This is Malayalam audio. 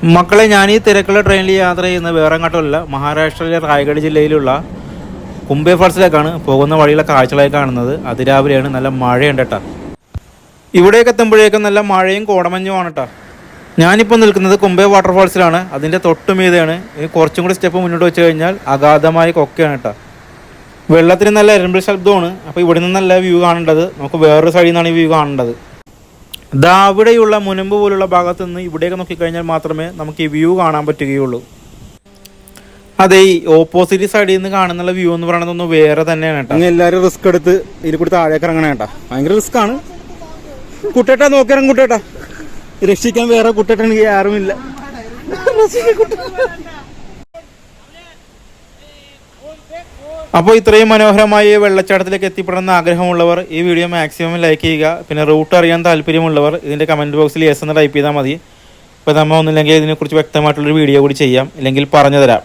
മക്കളെ, ഞാൻ ഈ തിരക്കുള്ള ട്രെയിനിൽ യാത്ര ചെയ്യുന്ന വേറെ എങ്ങോട്ടുമല്ല, മഹാരാഷ്ട്രയിലെ റായ്ഗഡ് ജില്ലയിലുള്ള കുംഭേ ഫാൾസിലേക്കാണ്. പോകുന്ന വഴിയുള്ള കാഴ്ചകളായി കാണുന്നത്. അതിരാവിലെയാണ്, നല്ല മഴയുണ്ട് കേട്ടോ. ഇവിടേക്ക് എത്തുമ്പോഴേക്കും നല്ല മഴയും കോടമഞ്ഞുമാണ് കേട്ടോ. ഞാനിപ്പോൾ നിൽക്കുന്നത് കുംഭേ വാട്ടർഫാൾസിലാണ്. അതിൻ്റെ തൊട്ടുമീതെയാണ്. ഇനി കുറച്ചും കൂടി സ്റ്റെപ്പ് മുന്നോട്ട് വെച്ച് കഴിഞ്ഞാൽ അഗാധമായ കൊക്കയാണ് കേട്ടോ. വെള്ളത്തിന് നല്ല എരമ്പിൾ ശബ്ദമാണ്. അപ്പോൾ ഇവിടെ നിന്നല്ല വ്യൂ കാണേണ്ടത്, നമുക്ക് വേറൊരു സൈഡിൽ നിന്നാണ് ഈ വ്യൂ കാണേണ്ടത്. ദാ അവിടെയുള്ള മുനമ്പ് പോലുള്ള ഭാഗത്ത് നിന്ന് ഇവിടേക്ക് നോക്കിക്കഴിഞ്ഞാൽ മാത്രമേ നമുക്ക് ഈ വ്യൂ കാണാൻ പറ്റുകയുള്ളൂ. അതെ, ഈ ഓപ്പോസിറ്റ് സൈഡിൽ നിന്ന് കാണുന്നുള്ള വ്യൂ എന്ന് പറയുന്നതൊന്നും വേറെ തന്നെയാണ് കേട്ടോ. അങ്ങനെ എല്ലാവരും റിസ്ക് എടുത്ത് ഇതിൽ കൂടി താഴേക്ക് ഇറങ്ങണേ കേട്ടോ. ഭയങ്കര റിസ്ക് ആണ്. കുട്ടേട്ടാ നോക്കിയിറങ്ങും, കുട്ടേട്ടാ രക്ഷിക്കാൻ വേറെ കുട്ടേട്ടാണെങ്കിൽ ആരുമില്ല. അപ്പോൾ ഇത്രയും മനോഹരമായ വെള്ളച്ചാട്ടത്തിലേക്ക് എത്തിപ്പെടുന്ന ആഗ്രഹമുള്ളവർ ഈ വീഡിയോ മാക്സിമം ലൈക്ക് ചെയ്യുക. പിന്നെ റൂട്ട് അറിയാൻ താല്പര്യമുള്ളവർ ഇതിൻ്റെ കമൻറ്റ് ബോക്സിൽ യെസ് എന്ന് ടൈപ്പ് ചെയ്താൽ മതി. അപ്പോൾ നമ്മൾ ഒന്നുമില്ലെങ്കിൽ ഇതിനെക്കുറിച്ച് വ്യക്തമായിട്ടുള്ളൊരു വീഡിയോ കൂടി ചെയ്യാം, ഇല്ലെങ്കിൽ പറഞ്ഞു തരാം.